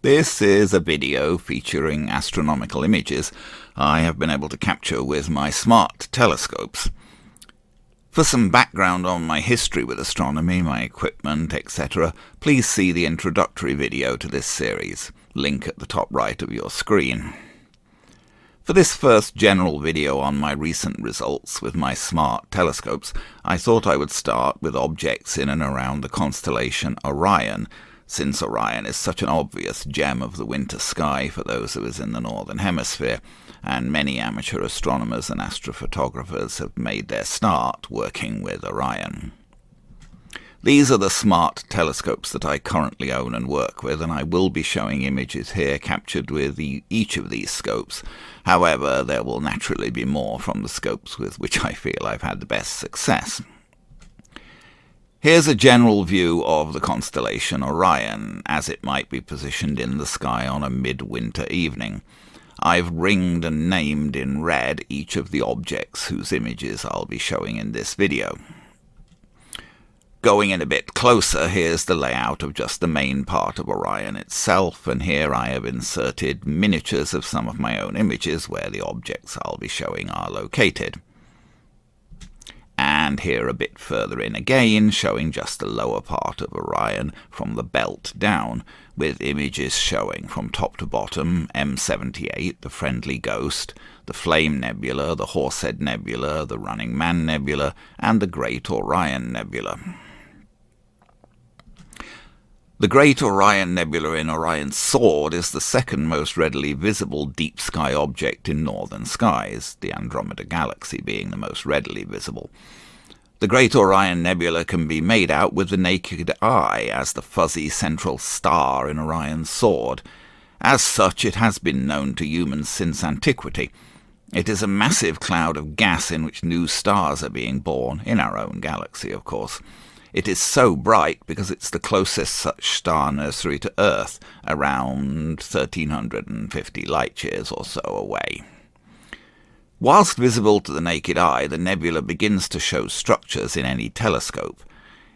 This is a video featuring astronomical images I have been able to capture with my smart telescopes. For some background on my history with astronomy, my equipment, etc., please see the introductory video to this series, link at the top right of your screen. For this first general video on my recent results with my smart telescopes, I thought I would start with objects in and around the constellation Orion, since Orion is such an obvious gem of the winter sky for those of us in the northern hemisphere, and many amateur astronomers and astrophotographers have made their start working with Orion. These are the smart telescopes that I currently own and work with, and I will be showing images here captured with each of these scopes. However, there will naturally be more from the scopes with which I feel I've had the best success. Here's a general view of the constellation Orion, as it might be positioned in the sky on a midwinter evening. I've ringed and named in red each of the objects whose images I'll be showing in this video. Going in a bit closer, here's the layout of just the main part of Orion itself, and here I have inserted miniatures of some of my own images where the objects I'll be showing are located. And here a bit further in again, showing just the lower part of Orion from the belt down, with images showing from top to bottom M78, the Friendly Ghost, the Flame Nebula, the Horsehead Nebula, the Running Man Nebula, and the Great Orion Nebula. The Great Orion Nebula in Orion's Sword is the second most readily visible deep sky object in northern skies, the Andromeda Galaxy being the most readily visible. The Great Orion Nebula can be made out with the naked eye as the fuzzy central star in Orion's Sword. As such, it has been known to humans since antiquity. It is a massive cloud of gas in which new stars are being born, in our own galaxy, of course. It is so bright because it's the closest such star nursery to Earth, around 1,350 light-years or so away. Whilst visible to the naked eye, the nebula begins to show structures in any telescope.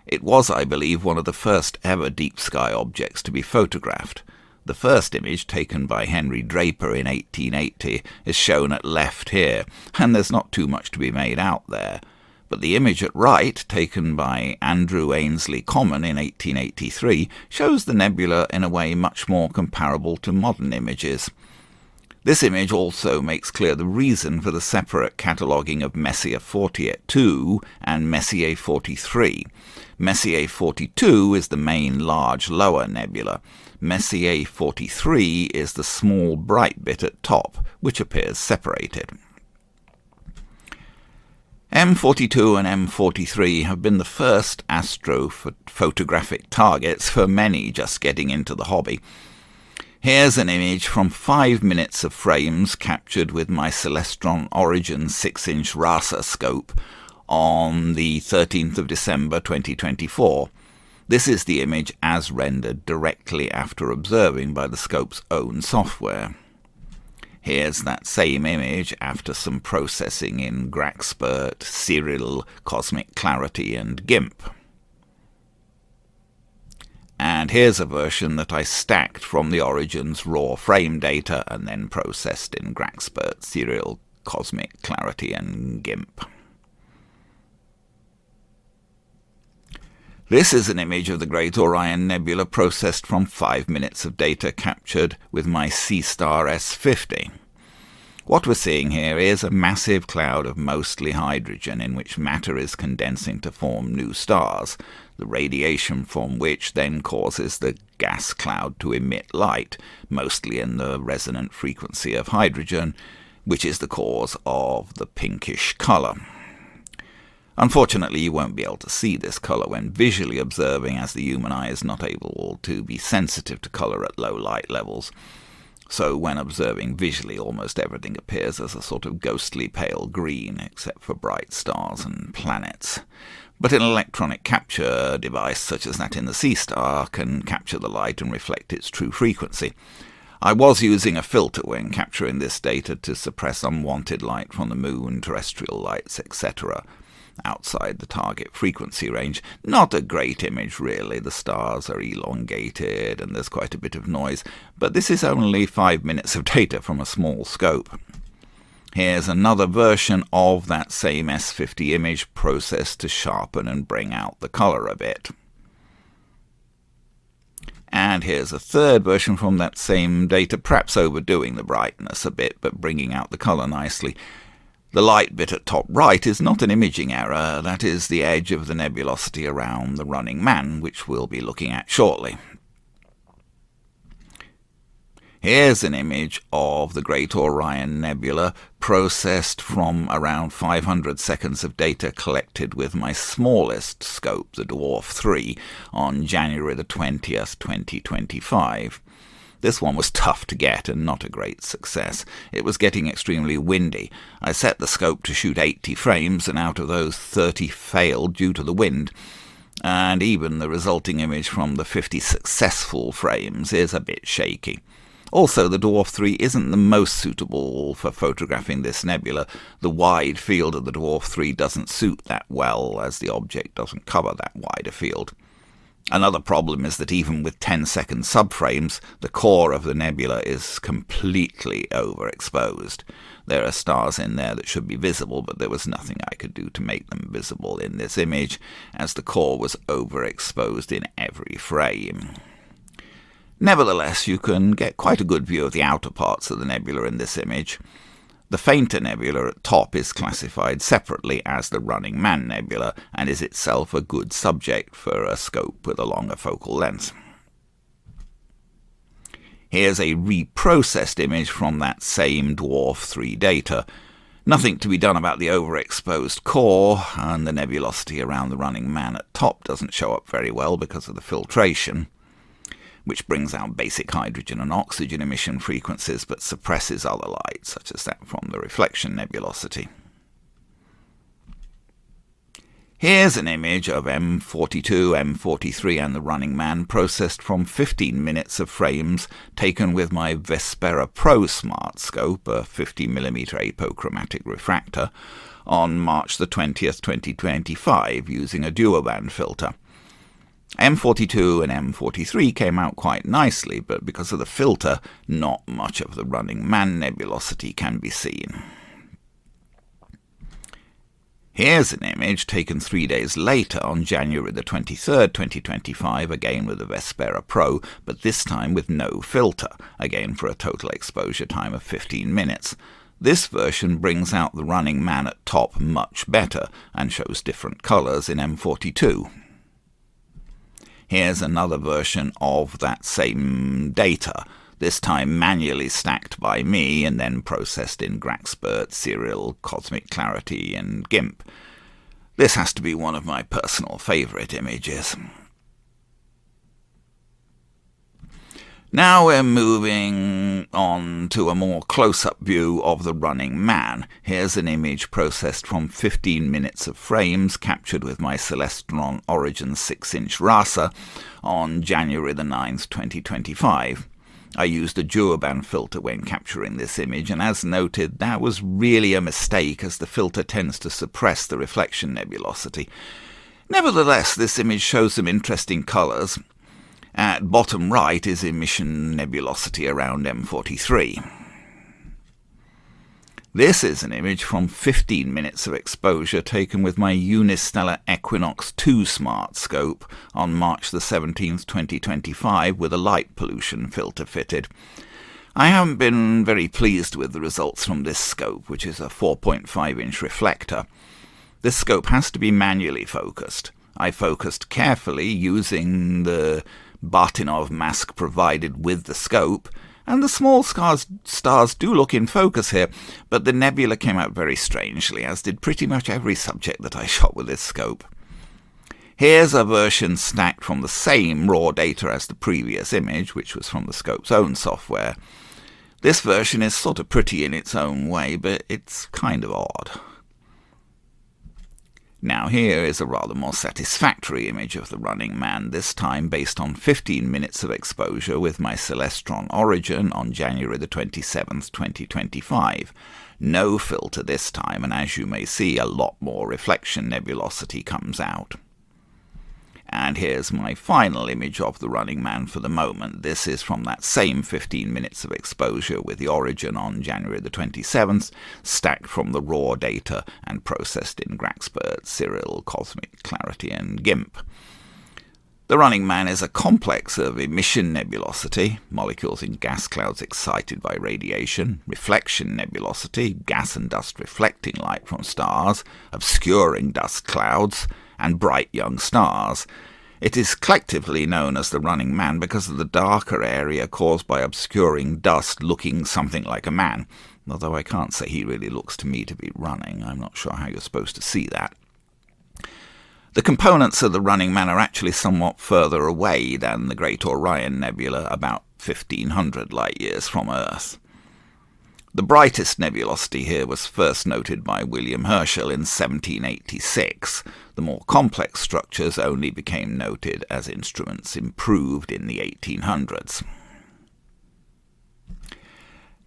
It was, I believe, one of the first ever deep-sky objects to be photographed. The first image, taken by Henry Draper in 1880, is shown at left here, and there's not too much to be made out there. But the image at right, taken by Andrew Ainslie Common in 1883, shows the nebula in a way much more comparable to modern images. This image also makes clear the reason for the separate cataloguing of Messier 42 and Messier 43. Messier 42 is the main large lower nebula. Messier 43 is the small bright bit at top, which appears separated. M42 and M43 have been the first astro-photographic targets for many just getting into the hobby. Here's an image from 5 minutes of frames captured with my Celestron Origin 6-inch RASA scope on the 13th of December 2024. This is the image as rendered directly after observing by the scope's own software. Here's that same image after some processing in Graxpert, Serial, Cosmic Clarity, and GIMP. And here's a version that I stacked from the Origin's raw frame data and then processed in Graxpert, Serial, Cosmic Clarity, and GIMP. This is an image of the Great Orion Nebula processed from 5 minutes of data captured with my C-Star S50. What we're seeing here is a massive cloud of mostly hydrogen in which matter is condensing to form new stars, the radiation from which then causes the gas cloud to emit light, mostly in the resonant frequency of hydrogen, which is the cause of the pinkish colour. Unfortunately, you won't be able to see this colour when visually observing, as the human eye is not able to be sensitive to colour at low light levels. So when observing visually, almost everything appears as a sort of ghostly pale green, except for bright stars and planets. But an electronic capture device such as that in the C-Star can capture the light and reflect its true frequency. I was using a filter when capturing this data to suppress unwanted light from the moon, terrestrial lights, etc. outside the target frequency range. Not a great image really, the stars are elongated and there's quite a bit of noise, but this is only 5 minutes of data from a small scope. Here's another version of that same S50 image processed to sharpen and bring out the colour a bit. And here's a third version from that same data, perhaps overdoing the brightness a bit, but bringing out the colour nicely. The light bit at top right is not an imaging error, that is the edge of the nebulosity around the running man, which we'll be looking at shortly. Here's an image of the Great Orion Nebula, processed from around 500 seconds of data collected with my smallest scope, the Dwarf 3, on January the 20th, 2025. This one was tough to get and not a great success. It was getting extremely windy. I set the scope to shoot 80 frames, and out of those 30 failed due to the wind. And even the resulting image from the 50 successful frames is a bit shaky. Also, the Dwarf 3 isn't the most suitable for photographing this nebula. The wide field of the Dwarf 3 doesn't suit that well, as the object doesn't cover that wide a field. Another problem is that even with 10-second subframes, the core of the nebula is completely overexposed. There are stars in there that should be visible, but there was nothing I could do to make them visible in this image, as the core was overexposed in every frame. Nevertheless, you can get quite a good view of the outer parts of the nebula in this image. The fainter nebula at top is classified separately as the Running Man Nebula, and is itself a good subject for a scope with a longer focal length. Here's a reprocessed image from that same Dwarf 3 data. Nothing to be done about the overexposed core, and the nebulosity around the Running Man at top doesn't show up very well because of the filtration, which brings out basic hydrogen and oxygen emission frequencies but suppresses other light, such as that from the reflection nebulosity. Here's an image of M42, M43 and the Running Man processed from 15 minutes of frames taken with my Vespera Pro Smart Scope, a 50mm apochromatic refractor, on March the 20th, 2025, using a duoband filter. M42 and M43 came out quite nicely, but because of the filter, not much of the Running Man nebulosity can be seen. Here's an image taken 3 days later on January the 23rd, 2025, again with the Vespera Pro, but this time with no filter, again for a total exposure time of 15 minutes. This version brings out the Running Man at top much better, and shows different colours in M42. Here's another version of that same data, this time manually stacked by me and then processed in Graxpert, Serial, Cosmic Clarity and GIMP. This has to be one of my personal favourite images. Now we're moving on to a more close-up view of the Running Man. Here's an image processed from 15 minutes of frames captured with my Celestron Origin 6-inch RASA on January the 9th, 2025. I used a duoband filter when capturing this image, and as noted, that was really a mistake as the filter tends to suppress the reflection nebulosity. Nevertheless, this image shows some interesting colours. At bottom right is emission nebulosity around M43. This is an image from 15 minutes of exposure taken with my Unistellar Equinox 2 Smart Scope on March the 17th, 2025, with a light pollution filter fitted. I haven't been very pleased with the results from this scope, which is a 4.5-inch reflector. This scope has to be manually focused. I focused carefully using the Bartinov mask provided with the scope, and the small stars do look in focus here, but the nebula came out very strangely, as did pretty much every subject that I shot with this scope. Here's a version stacked from the same raw data as the previous image, which was from the scope's own software. This version is sort of pretty in its own way, but it's kind of odd. Now here is a rather more satisfactory image of the running man, this time based on 15 minutes of exposure with my celestron Orion on January the 27th, 2025. No filter this time, and as you may see, a lot more reflection nebulosity comes out. And here's my final image of the running man for the moment. This is from that same 15 minutes of exposure with the Orion on January the 27th, stacked from the raw data and processed in Graxpert, Cyril, Cosmic Clarity and GIMP. The running man is a complex of emission nebulosity, molecules in gas clouds excited by radiation, reflection nebulosity, gas and dust reflecting light from stars, obscuring dust clouds, and bright young stars. It is collectively known as the running man because of the darker area caused by obscuring dust looking something like a man, although I can't say he really looks to me to be running. I'm not sure how you're supposed to see that. The components of the running man are actually somewhat further away than the Great Orion Nebula, about 1,500 light-years from Earth. The brightest nebulosity here was first noted by William Herschel in 1786. The more complex structures only became noted as instruments improved in the 1800s.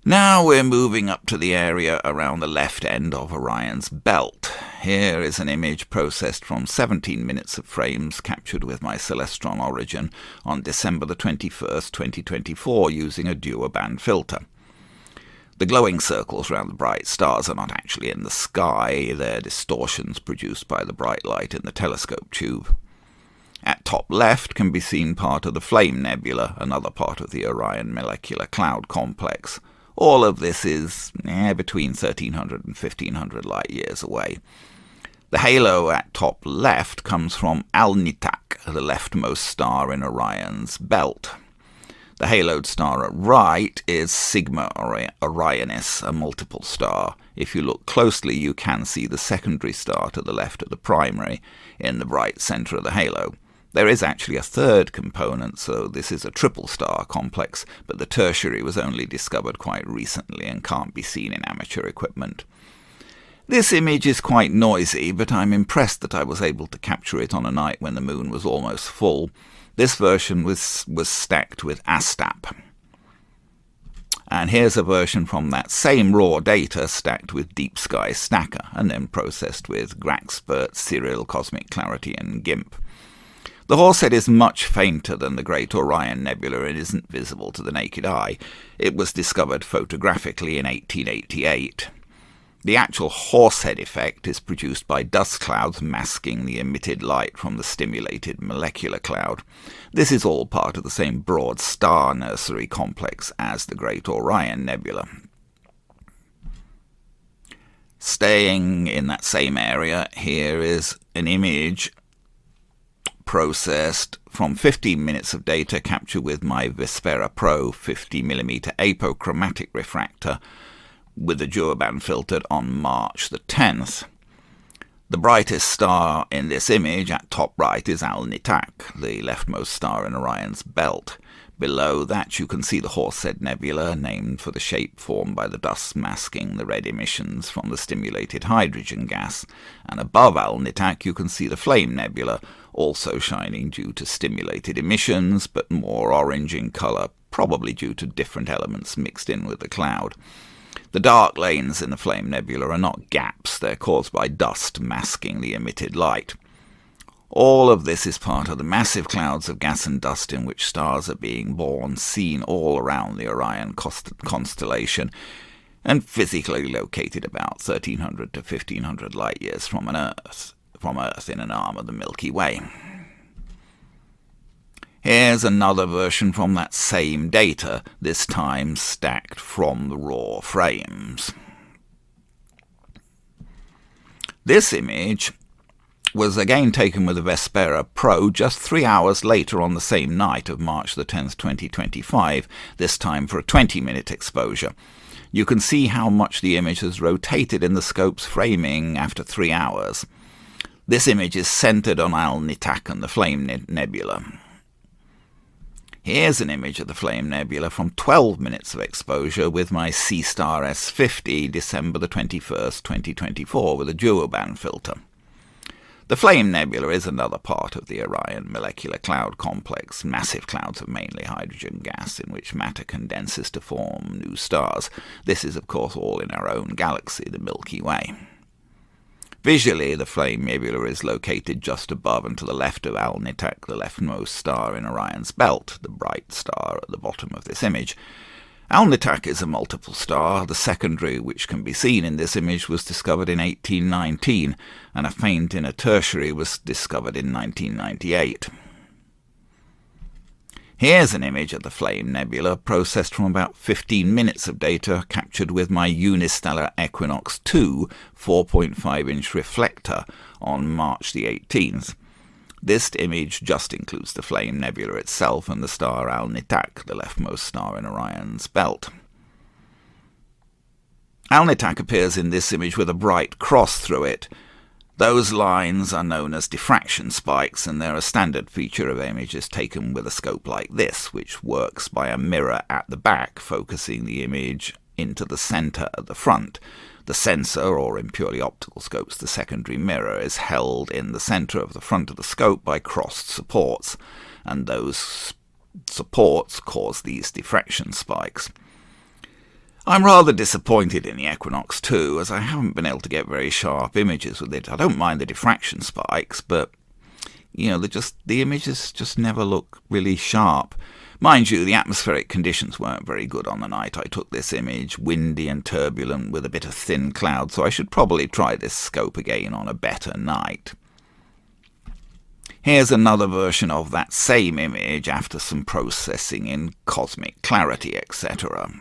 Now we're moving up to the area around the left end of Orion's belt. Here is an image processed from 17 minutes of frames captured with my celestron Orion on December the 21st, 2024 using a dual-band filter. The glowing circles around the bright stars are not actually in the sky, they're distortions produced by the bright light in the telescope tube. At top left can be seen part of the Flame Nebula, another part of the Orion molecular cloud complex. All of this is between 1,300 and 1,500 light-years away. The halo at top left comes from Alnitak, the leftmost star in Orion's belt. The haloed star at right is Sigma Orionis, a multiple star. If you look closely, you can see the secondary star to the left of the primary in the bright centre of the halo. There is actually a third component, so this is a triple star complex, but the tertiary was only discovered quite recently and can't be seen in amateur equipment. This image is quite noisy, but I'm impressed that I was able to capture it on a night when the moon was almost full. This version was stacked with ASTAP. And here's a version from that same raw data stacked with Deep Sky Stacker and then processed with Graxpert, Cyril, Cosmic Clarity and GIMP. The Horsehead is much fainter than the Great Orion Nebula and isn't visible to the naked eye. It was discovered photographically in 1888. The actual Horsehead effect is produced by dust clouds masking the emitted light from the stimulated molecular cloud. This is all part of the same broad star nursery complex as the Great Orion Nebula. Staying in that same area, here is an image processed from 15 minutes of data captured with my Vespera Pro 50mm apochromatic refractor with the dual-band filtered on March the 10th. The brightest star in this image at top right is Alnitak, the leftmost star in Orion's belt. Below that you can see the Horsehead Nebula, named for the shape formed by the dust masking the red emissions from the stimulated hydrogen gas, and above Alnitak you can see the Flame Nebula, also shining due to stimulated emissions, but more orange in colour, probably due to different elements mixed in with the cloud. The dark lanes in the Flame Nebula are not gaps, they're caused by dust masking the emitted light. All of this is part of the massive clouds of gas and dust in which stars are being born, seen all around the Orion constellation, and physically located about 1,300 to 1,500 light-years from Earth in an arm of the Milky Way. Here's another version from that same data, this time stacked from the raw frames. This image was again taken with a Vespera Pro just 3 hours later on the same night of March the 10th, 2025, this time for a 20-minute exposure. You can see how much the image has rotated in the scope's framing after 3 hours. This image is centered on Alnitak and the Flame Nebula. Here's an image of the Flame Nebula from 12 minutes of exposure with my C-Star S50 December the 21st, 2024 with a dual-band filter. The Flame Nebula is another part of the Orion molecular cloud complex, massive clouds of mainly hydrogen gas in which matter condenses to form new stars. This is, of course, all in our own galaxy, the Milky Way. Visually, the Flame Nebula is located just above and to the left of Alnitak, the leftmost star in Orion's belt, the bright star at the bottom of this image. Alnitak is a multiple star. The secondary, which can be seen in this image, was discovered in 1819, and a faint inner tertiary was discovered in 1998. Here's an image of the Flame Nebula, processed from about 15 minutes of data captured with my unistellar Equinox 2 4.5-inch reflector on March the 18th. This image just includes the Flame Nebula itself and the star Alnitak, the leftmost star in Orion's belt. Alnitak appears in this image with a bright cross through it. Those lines are known as diffraction spikes, and they're a standard feature of images taken with a scope like this, which works by a mirror at the back, focusing the image into the center at the front. The sensor, or in purely optical scopes, the secondary mirror, is held in the center of the front of the scope by crossed supports, and those supports cause these diffraction spikes. I'm rather disappointed in the Equinox 2, as I haven't been able to get very sharp images with it. I don't mind the diffraction spikes, but, the images just never look really sharp. Mind you, the atmospheric conditions weren't very good on the night I took this image, windy and turbulent with a bit of thin cloud, so I should probably try this scope again on a better night. Here's another version of that same image after some processing in cosmic clarity, etc.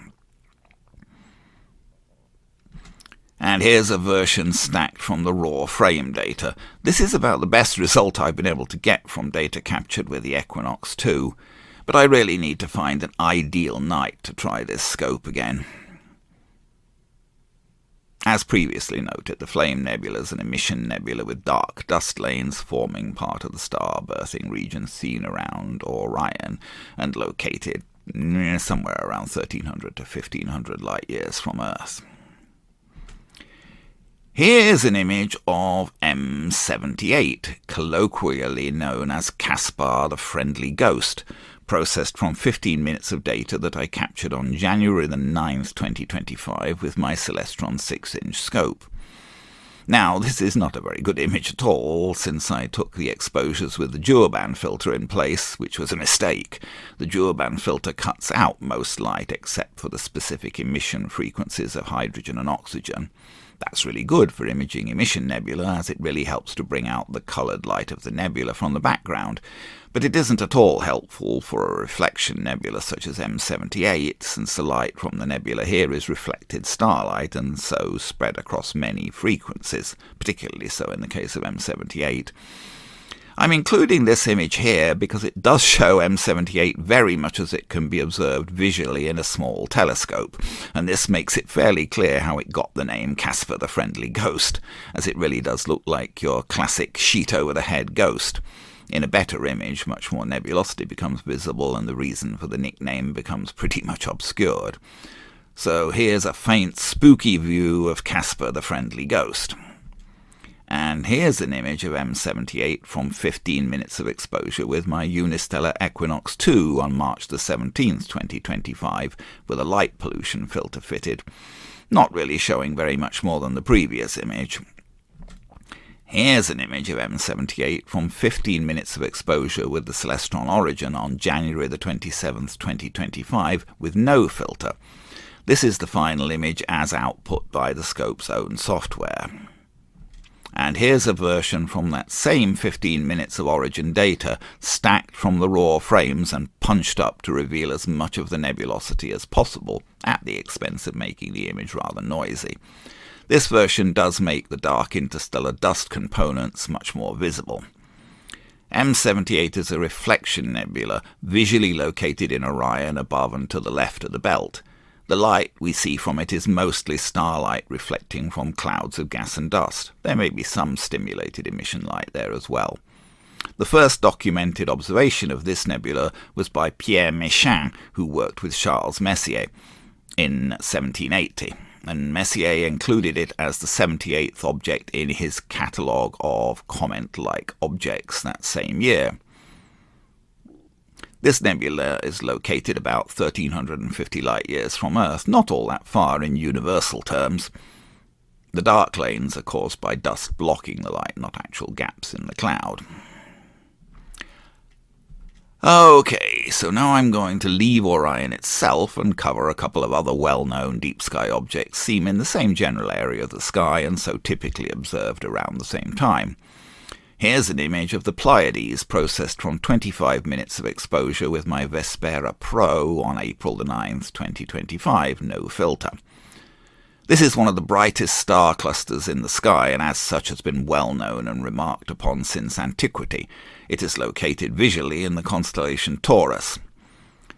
And here's a version stacked from the raw frame data. This is about the best result I've been able to get from data captured with the Equinox 2, but I really need to find an ideal night to try this scope again. As previously noted, the Flame Nebula is an emission nebula with dark dust lanes forming part of the star-birthing region seen around Orion and located somewhere around 1300 to 1500 light-years from Earth. Here's an image of M78, colloquially known as Caspar the Friendly Ghost, processed from 15 minutes of data that I captured on January the 9th, 2025 with my Celestron 6-inch scope. Now, this is not a very good image at all, since I took the exposures with the dual-band filter in place, which was a mistake. The dual-band filter cuts out most light except for the specific emission frequencies of hydrogen and oxygen. That's really good for imaging emission nebula, as it really helps to bring out the coloured light of the nebula from the background, but it isn't at all helpful for a reflection nebula such as M78, since the light from the nebula here is reflected starlight and so spread across many frequencies, particularly so in the case of M78. I'm including this image here because it does show M78 very much as it can be observed visually in a small telescope, and this makes it fairly clear how it got the name Caspar the Friendly Ghost, as it really does look like your classic sheet-over-the-head ghost. In a better image, much more nebulosity becomes visible, and the reason for the nickname becomes pretty much obscured. So here's a faint, spooky view of Caspar the Friendly Ghost. And here's an image of M78 from 15 minutes of exposure with my unistellar Equinox 2 on March the 17th, 2025, with a light pollution filter fitted, not really showing very much more than the previous image. Here's an image of M78 from 15 minutes of exposure with the Celestron Origin on January the 27th, 2025, with no filter. This is the final image as output by the scope's own software. And here's a version from that same 15 minutes of Origin data, stacked from the raw frames and punched up to reveal as much of the nebulosity as possible, at the expense of making the image rather noisy. This version does make the dark interstellar dust components much more visible. M78 is a reflection nebula, visually located in Orion above and to the left of the belt. The light we see from it is mostly starlight reflecting from clouds of gas and dust. There may be some stimulated emission light there as well. The first documented observation of this nebula was by Pierre Méchain, who worked with Charles Messier in 1780. and Messier included it as the 78th object in his catalogue of comet-like objects that same year. This nebula is located about 1,350 light-years from Earth, not all that far in universal terms. The dark lanes are caused by dust blocking the light, not actual gaps in the cloud. Okay, so now I'm going to leave Orion itself and cover a couple of other well-known deep-sky objects seen in the same general area of the sky and so typically observed around the same time. Here's an image of the Pleiades processed from 25 minutes of exposure with my Vespera Pro on April the 9th, 2025, no filter. This is one of the brightest star clusters in the sky, and as such has been well known and remarked upon since antiquity. It is located visually in the constellation Taurus.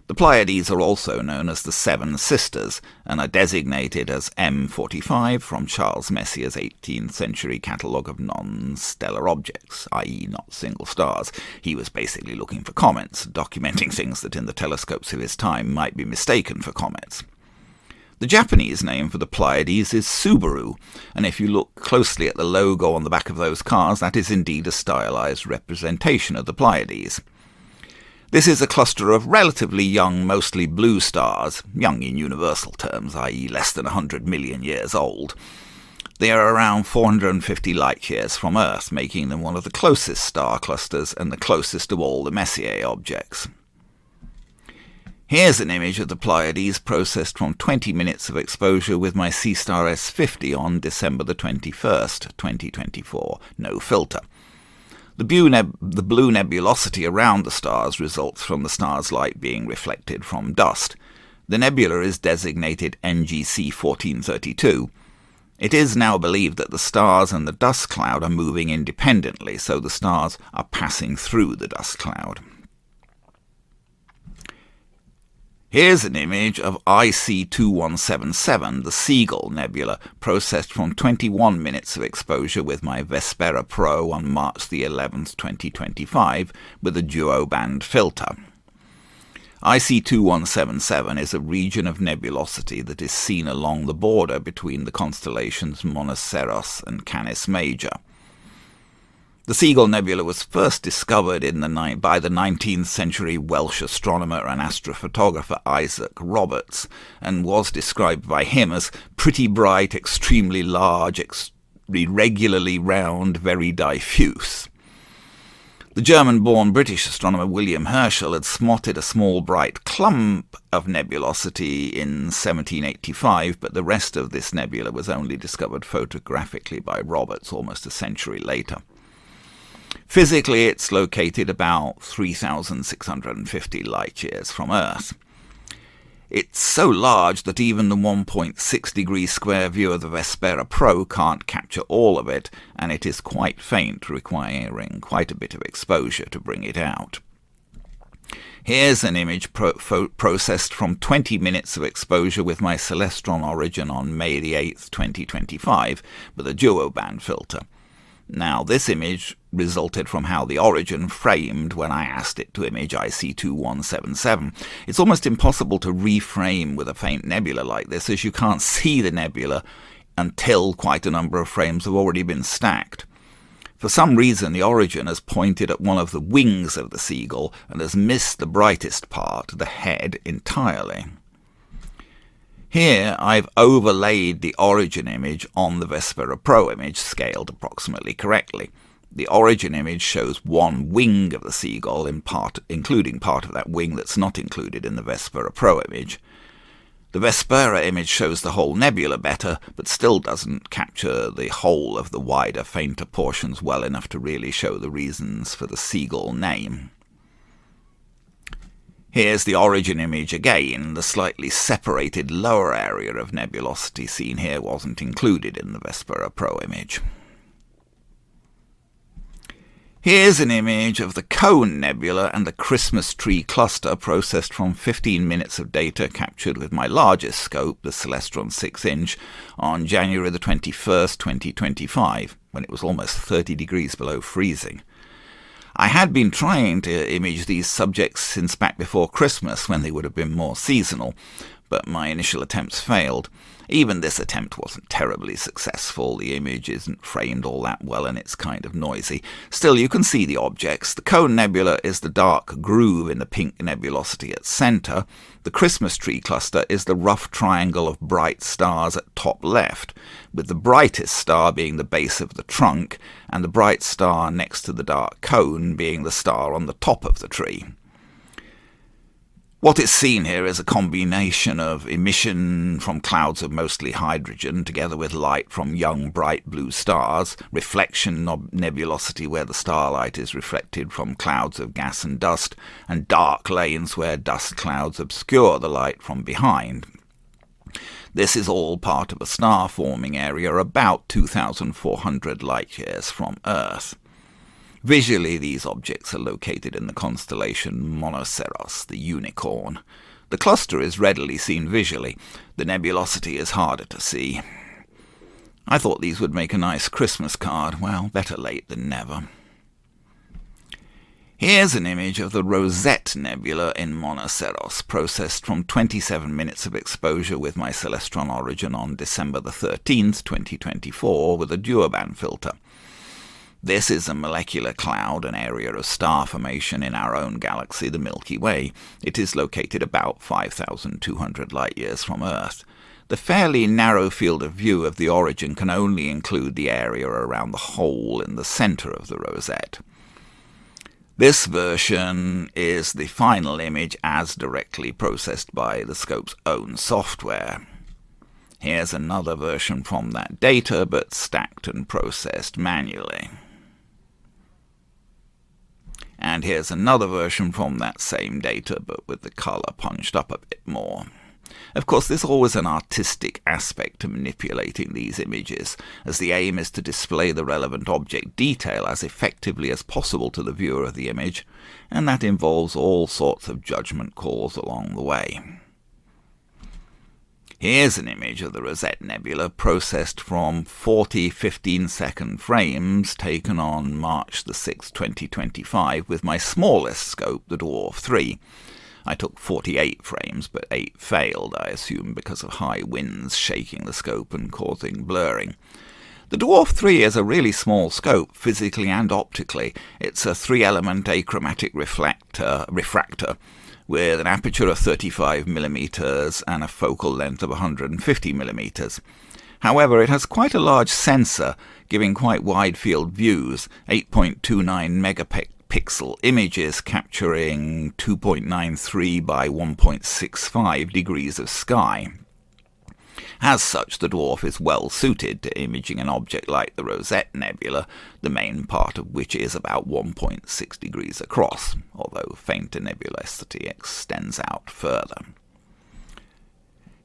The Pleiades are also known as the Seven Sisters, and are designated as M45 from Charles Messier's 18th century catalogue of non-stellar objects, i.e. not single stars. He was basically looking for comets, documenting things that in the telescopes of his time might be mistaken for comets. The Japanese name for the Pleiades is Subaru, and if you look closely at the logo on the back of those cars, that is indeed a stylized representation of the Pleiades. This is a cluster of relatively young, mostly blue stars, young in universal terms, i.e. less than 100 million years old. They are around 450 light-years from Earth, making them one of the closest star clusters and the closest of all the Messier objects. Here's an image of the Pleiades processed from 20 minutes of exposure with my C-Star S50 on December the 21st, 2024, no filter. The blue nebulosity around the stars results from the star's light being reflected from dust. The nebula is designated NGC 1432. It is now believed that the stars and the dust cloud are moving independently, so the stars are passing through the dust cloud. Here's an image of IC 2177, the Seagull Nebula, processed from 21 minutes of exposure with my Vespera Pro on March the 11th, 2025, with a duo-band filter. IC 2177 is a region of nebulosity that is seen along the border between the constellations Monoceros and Canis Major. The Seagull Nebula was first discovered by the 19th century Welsh astronomer and astrophotographer Isaac Roberts, and was described by him as pretty bright, extremely large, irregularly round, very diffuse. The German-born British astronomer William Herschel had spotted a small bright clump of nebulosity in 1785, but the rest of this nebula was only discovered photographically by Roberts almost a century later. Physically, it's located about 3,650 light-years from Earth. It's so large that even the 1.6 degree square view of the Vespera Pro can't capture all of it, and it is quite faint, requiring quite a bit of exposure to bring it out. Here's an image processed from 20 minutes of exposure with my Celestron Origin on May the 8th, 2025, with a duo-band filter. Now, this image resulted from how the Origin framed when I asked it to image IC 2177. It's almost impossible to reframe with a faint nebula like this, as you can't see the nebula until quite a number of frames have already been stacked. For some reason, the Origin has pointed at one of the wings of the Seagull and has missed the brightest part, the head, entirely. Here I've overlaid the Origin image on the Vespera Pro image, scaled approximately correctly. The Origin image shows one wing of the Seagull, including part of that wing that's not included in the Vespera Pro image. The Vespera image shows the whole nebula better, but still doesn't capture the whole of the wider, fainter portions well enough to really show the reasons for the Seagull name. Here's the Origin image again. The slightly separated lower area of nebulosity seen here wasn't included in the Vespera Pro image. Here's an image of the Cone Nebula and the Christmas Tree Cluster processed from 15 minutes of data captured with my largest scope, the Celestron 6-inch, on January the 21st, 2025, when it was almost 30 degrees below freezing. I had been trying to image these subjects since back before Christmas, when they would have been more seasonal, but my initial attempts failed. Even this attempt wasn't terribly successful. The image isn't framed all that well and it's kind of noisy. Still, you can see the objects. The Cone Nebula is the dark groove in the pink nebulosity at centre. The Christmas tree cluster is the rough triangle of bright stars at top left, with the brightest star being the base of the trunk, and the bright star next to the dark cone being the star on the top of the tree. What is seen here is a combination of emission from clouds of mostly hydrogen together with light from young bright blue stars, reflection nebulosity where the starlight is reflected from clouds of gas and dust, and dark lanes where dust clouds obscure the light from behind. This is all part of a star-forming area about 2,400 light-years from Earth. Visually, these objects are located in the constellation Monoceros, the unicorn. The cluster is readily seen visually. The nebulosity is harder to see. I thought these would make a nice Christmas card. Well, better late than never. Here's an image of the Rosette Nebula in Monoceros, processed from 27 minutes of exposure with my Celestron Origin on December the 13th, 2024, with a duoband filter. This is a molecular cloud, an area of star formation in our own galaxy, the Milky Way. It is located about 5,200 light-years from Earth. The fairly narrow field of view of the Origin can only include the area around the hole in the centre of the rosette. This version is the final image as directly processed by the scope's own software. Here's another version from that data, but stacked and processed manually. And here's another version from that same data, but with the colour punched up a bit more. Of course, there's always an artistic aspect to manipulating these images, as the aim is to display the relevant object detail as effectively as possible to the viewer of the image, and that involves all sorts of judgment calls along the way. Here's an image of the Rosette Nebula processed from 40 15-second frames taken on March the 6th, 2025 with my smallest scope, the Dwarf 3. I took 48 frames, but 8 failed, I assume because of high winds shaking the scope and causing blurring. The Dwarf 3 is a really small scope, physically and optically. It's a 3-element achromatic refractor, with an aperture of 35 mm and a focal length of 150 mm. However, it has quite a large sensor, giving quite wide field views, 8.29 megapixel images capturing 2.93 by 1.65 degrees of sky. As such, the Dwarf is well suited to imaging an object like the Rosette Nebula, the main part of which is about 1.6 degrees across, although fainter nebulosity extends out further.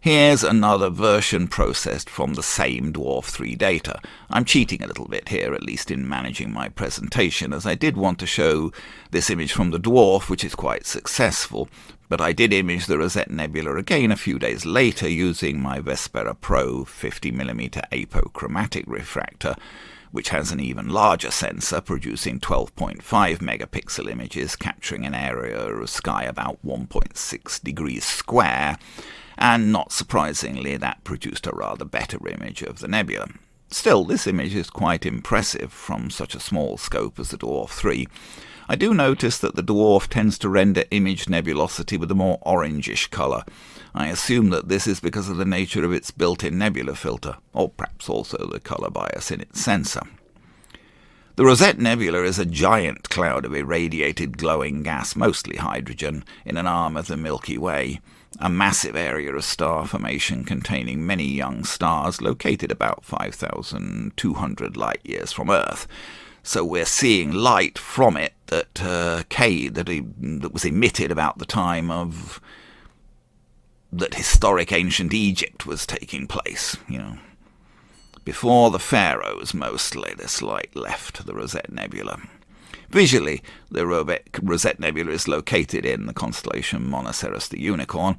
Here's another version processed from the same Dwarf 3 data. I'm cheating a little bit here, at least in managing my presentation, as I did want to show this image from the Dwarf, which is quite successful, but I did image the Rosette Nebula again a few days later using my Vespera Pro 50mm apochromatic refractor, which has an even larger sensor, producing 12.5 megapixel images, capturing an area of sky about 1.6 degrees square, and not surprisingly that produced a rather better image of the nebula. Still, this image is quite impressive from such a small scope as the Dwarf 3. I do notice that the Dwarf tends to render image nebulosity with a more orangish colour. I assume that this is because of the nature of its built-in nebula filter, or perhaps also the colour bias in its sensor. The Rosette Nebula is a giant cloud of irradiated glowing gas, mostly hydrogen, in an arm of the Milky Way, a massive area of star formation containing many young stars located about 5,200 light-years from Earth. So we're seeing light from it that was emitted about the time of that historic ancient Egypt was taking place, before the pharaohs mostly. This light left the Rosette Nebula. Visually, the Rosette Nebula is located in the constellation Monoceros, the unicorn.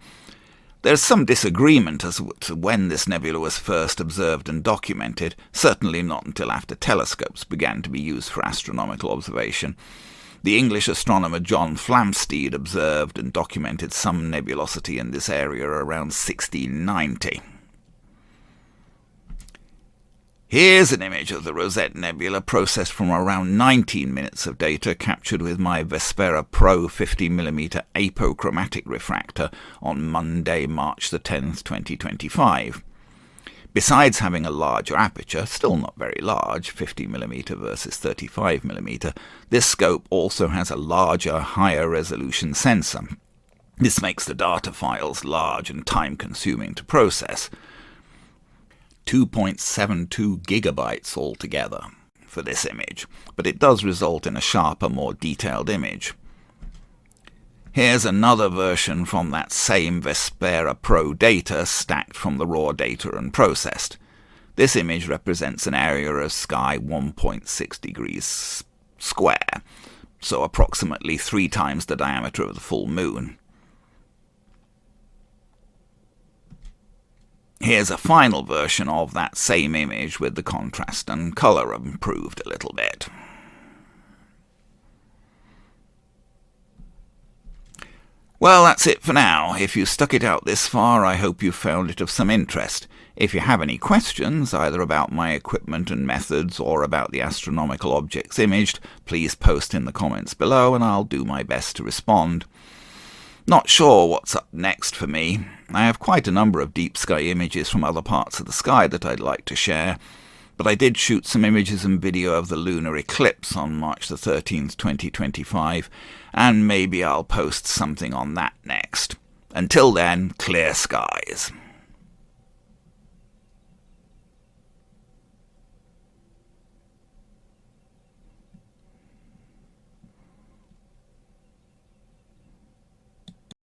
There's some disagreement as to when this nebula was first observed and documented, certainly not until after telescopes began to be used for astronomical observation. The English astronomer John Flamsteed observed and documented some nebulosity in this area around 1690. Here's an image of the Rosette Nebula processed from around 19 minutes of data captured with my Vespera Pro 50mm apochromatic refractor on Monday, March the 10th, 2025. Besides having a larger aperture, still not very large, 50mm versus 35mm, this scope also has a larger, higher resolution sensor. This makes the data files large and time-consuming to process. 2.72 gigabytes altogether for this image, but it does result in a sharper, more detailed image. Here's another version from that same Vespera Pro data stacked from the raw data and processed. This image represents an area of sky 1.6 degrees square, so approximately 3 times the diameter of the full moon. Here's a final version of that same image with the contrast and colour improved a little bit. Well, that's it for now. If you stuck it out this far, I hope you found it of some interest. If you have any questions, either about my equipment and methods or about the astronomical objects imaged, please post in the comments below and I'll do my best to respond. Not sure what's up next for me. I have quite a number of deep sky images from other parts of the sky that I'd like to share, but I did shoot some images and video of the lunar eclipse on March the 13th, 2025, and maybe I'll post something on that next. Until then, clear skies.